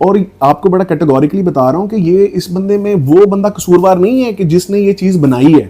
اور آپ کو بڑا کیٹیگوریکلی بتا رہا ہوں کہ یہ اس بندے میں وہ بندہ قصوروار نہیں ہے کہ جس نے یہ چیز بنائی ہے،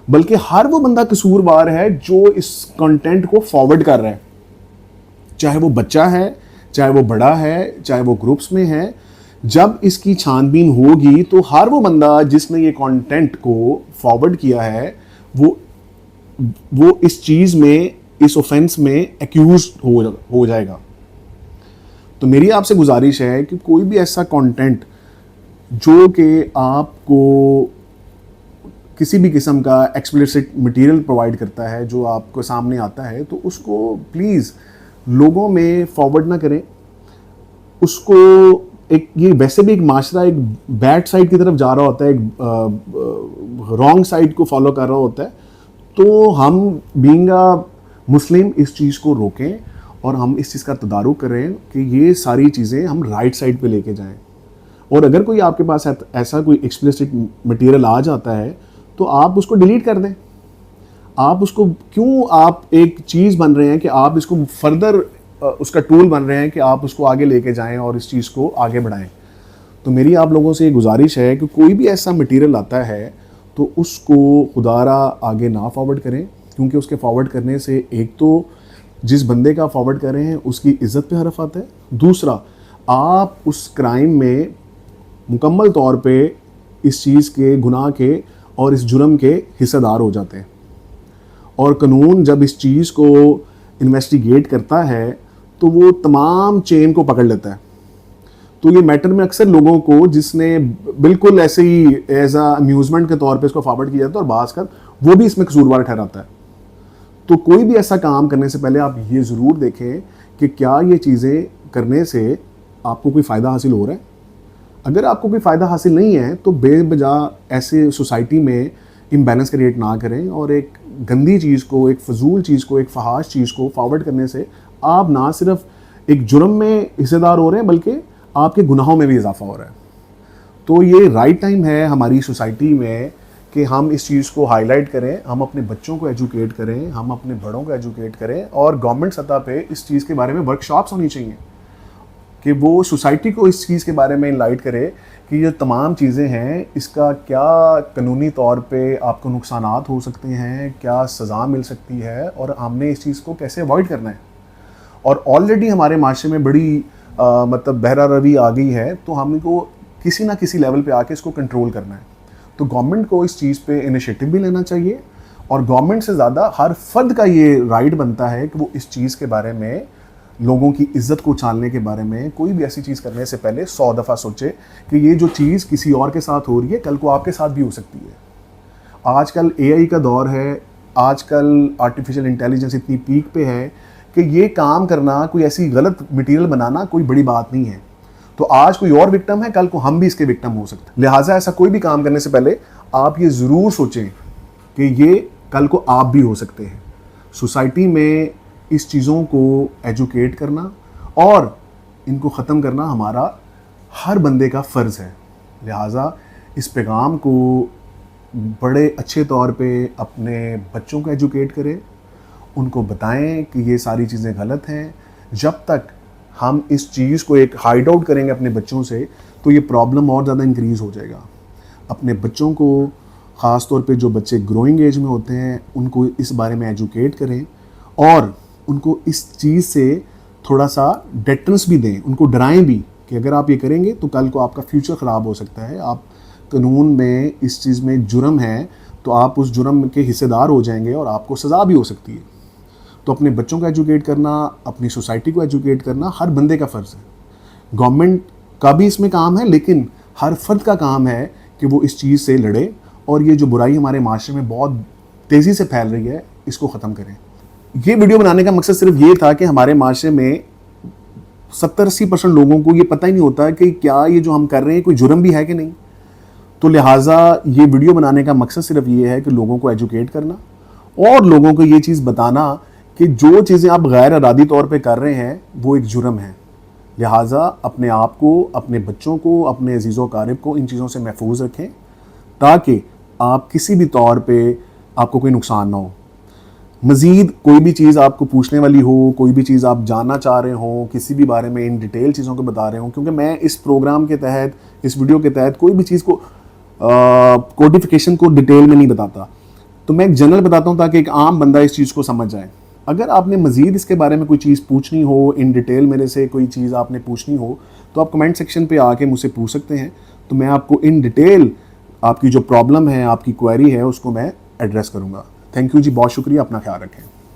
بلکہ ہر وہ بندہ قصوروار ہے جو اس کنٹینٹ کو فارورڈ کر رہا ہے، چاہے وہ بچہ ہے، چاہے وہ بڑا ہے، چاہے وہ گروپس میں ہے. جب اس کی چھان بین ہوگی تو ہر وہ بندہ جس نے یہ کنٹینٹ کو فارورڈ کیا ہے وہ اس چیز میں، اس اوفینس میں ایکیوز ہو جائے گا. تو میری آپ سے گزارش ہے کہ کوئی بھی ایسا کنٹینٹ جو کہ آپ کو کسی بھی قسم کا ایکسپلیسٹ مٹیریل پرووائڈ کرتا ہے، جو آپ کو سامنے آتا ہے، تو اس کو پلیز لوگوں میں فارورڈ نہ کریں. اس کو ایک، یہ ویسے بھی ایک معاشرہ ایک بیڈ سائڈ کی طرف جا رہا ہوتا ہے، ایک رانگ سائڈ کو فالو کر رہا ہوتا ہے. تو ہم بینگ اے مسلم اس چیز کو روکیں اور ہم اس چیز کا تدارک کریں کہ یہ ساری چیزیں ہم رائٹ سائڈ پہ لے کے جائیں. اور اگر کوئی آپ کے پاس ایسا کوئی ایکسپلیسٹ مٹیریل آ جاتا ہے تو آپ اس کو ڈیلیٹ کر دیں. آپ اس کو کیوں، آپ ایک چیز بن رہے ہیں کہ آپ اس کو فردر اس کا ٹول بن رہے ہیں کہ آپ اس کو آگے لے کے جائیں اور اس چیز کو آگے بڑھائیں. تو میری آپ لوگوں سے یہ گزارش ہے کہ کوئی بھی ایسا مٹیریل آتا ہے تو اس کو خدارا آگے نہ فارورڈ کریں، کیونکہ اس کے فارورڈ کرنے سے ایک تو جس بندے کا فارورڈ کر رہے ہیں اس کی عزت پہ حرف آتا ہے، دوسرا آپ اس کرائم میں مکمل طور پہ اس چیز کے گناہ کے اور اس جرم کے حصہ دار ہو جاتے ہیں. اور قانون جب اس چیز کو انویسٹیگیٹ کرتا ہے تو وہ تمام چین کو پکڑ لیتا ہے. تو یہ میٹر میں اکثر لوگوں کو جس نے بالکل ایسے ہی ایز اے امیوزمنٹ کے طور پہ اس کو فارورڈ کیا جاتا ہے، اور بعض کا وہ بھی اس میں قصوروار ٹھہراتا ہے. تو کوئی بھی ایسا کام کرنے سے پہلے آپ یہ ضرور دیکھیں کہ کیا یہ چیزیں کرنے سے آپ کو کوئی فائدہ حاصل ہو رہا ہے. اگر آپ کو کوئی فائدہ حاصل نہیں ہے تو بے بجا ایسے سوسائٹی میں امبیلنس کریٹ نہ کریں، اور ایک گندی چیز کو، ایک فضول چیز کو، ایک فحاش چیز کو فارورڈ کرنے سے آپ نہ صرف ایک جرم میں حصے دار ہو رہے ہیں بلکہ آپ کے گناہوں میں بھی اضافہ ہو رہا ہے. تو یہ رائٹ ٹائم ہے ہماری سوسائٹی میں کہ ہم اس چیز کو ہائی لائٹ کریں، ہم اپنے بچوں کو ایجوکیٹ کریں، ہم اپنے بڑوں کو ایجوکیٹ کریں، اور گورنمنٹ سطح پہ اس چیز کے بارے میں ورک شاپس ہونی چاہیے کہ وہ سوسائٹی کو اس چیز کے بارے میں انلائٹ کرے کہ یہ تمام چیزیں ہیں، اس کا کیا قانونی طور پہ آپ کو نقصانات ہو سکتے ہیں، کیا سزا مل سکتی ہے، اور ہم نے اس چیز کو کیسے اوائڈ کرنا ہے. اور آلریڈی ہمارے معاشرے میں بڑی مطلب بہرا روی آ گئی ہے، تو ہم کو کسی نہ کسی لیول پہ آ کے اس کو کنٹرول کرنا ہے. تو گورنمنٹ کو اس چیز پہ انیشیٹو بھی لینا چاہیے، اور گورنمنٹ سے زیادہ ہر فرد کا یہ رائٹ بنتا ہے کہ وہ اس چیز کے بارے میں، لوگوں کی عزت کو اچھالنے کے بارے میں، کوئی بھی ایسی چیز کرنے سے پہلے 100 دفعہ سوچے کہ یہ جو چیز کسی اور کے ساتھ ہو رہی ہے کل کو آپ کے ساتھ بھی ہو سکتی ہے. آج کل AI کا دور ہے، آج کل آرٹیفیشل انٹیلیجنس اتنی پیک پہ ہے کہ یہ کام کرنا، کوئی ایسی غلط مٹیریل بنانا کوئی بڑی بات نہیں ہے. تو آج کوئی اور وکٹم ہے، کل کو ہم بھی اس کے وکٹم ہو سکتے ہیں. لہٰذا ایسا کوئی بھی کام کرنے سے پہلے آپ یہ ضرور سوچیں کہ یہ کل کو آپ بھی ہو سکتے ہیں. سوسائٹی میں اس چیزوں کو ایجوکیٹ کرنا اور ان کو ختم کرنا ہمارا ہر بندے کا فرض ہے. لہٰذا اس پیغام کو بڑے اچھے طور پہ اپنے بچوں کو ایجوکیٹ کریں، ان کو بتائیں کہ یہ ساری چیزیں غلط ہیں. جب تک ہم اس چیز کو ایک ہائڈ آؤٹ کریں گے اپنے بچوں سے تو یہ پرابلم اور زیادہ انکریز ہو جائے گا. اپنے بچوں کو، خاص طور پہ جو بچے گروئنگ ایج میں ہوتے ہیں، ان کو اس بارے میں ایجوکیٹ کریں اور ان کو اس چیز سے تھوڑا سا ڈیٹرنس بھی دیں، ان کو ڈرائیں بھی کہ اگر آپ یہ کریں گے تو کل کو آپ کا فیوچر خراب ہو سکتا ہے. آپ قانون میں اس چیز میں جرم ہے تو آپ اس جرم کے حصے دار ہو جائیں گے اور آپ کو سزا بھی ہو سکتی ہے. تو اپنے بچوں کو ایجوکیٹ کرنا، اپنی سوسائٹی کو ایجوکیٹ کرنا ہر بندے کا فرض ہے. گورنمنٹ کا بھی اس میں کام ہے، لیکن ہر فرد کا کام ہے کہ وہ اس چیز سے لڑے اور یہ جو برائی ہمارے معاشرے میں بہت تیزی سے پھیل رہی ہے اس کو ختم کریں. یہ ویڈیو بنانے کا مقصد صرف یہ تھا کہ ہمارے معاشرے میں 70-80% لوگوں کو یہ پتہ ہی نہیں ہوتا کہ کیا یہ جو ہم کر رہے ہیں کوئی جرم بھی ہے کہ نہیں. تو لہٰذا یہ ویڈیو بنانے کا مقصد صرف یہ ہے کہ لوگوں کو ایجوکیٹ کرنا اور لوگوں کو یہ چیز بتانا کہ جو چیزیں آپ غیر ارادی طور پہ کر رہے ہیں وہ ایک جرم ہے. لہٰذا اپنے آپ کو، اپنے بچوں کو، اپنے عزیز و اقارب کو ان چیزوں سے محفوظ رکھیں تاکہ آپ کسی بھی طور پہ آپ کو کوئی نقصان نہ ہو. مزید کوئی بھی چیز آپ کو پوچھنے والی ہو, کوئی بھی چیز آپ جاننا چاہ رہے ہوں, کسی بھی بارے میں ان ڈیٹیل چیزوں کو بتا رہے ہوں, کیونکہ میں اس پروگرام کے تحت, اس ویڈیو کے تحت کوئی بھی چیز کو کوڈیفیکیشن کو ڈیٹیل میں نہیں بتاتا, تو میں ایک جنرل بتاتا ہوں تاکہ ایک عام بندہ اس چیز کو سمجھ جائے. اگر آپ نے مزید اس کے بارے میں کوئی چیز پوچھنی ہو, ان ڈیٹیل میرے سے کوئی چیز آپ نے پوچھنی ہو, تو آپ کمنٹ سیکشن پہ آ کے مجھ سے پوچھ سکتے ہیں, تو میں آپ کو ان ڈیٹیل آپ کی جو پرابلم ہے, آپ کی کوئری ہے, اس کو میں ایڈریس کروں گا. تھینک یو جی, بہت شکریہ, اپنا خیال رکھیں.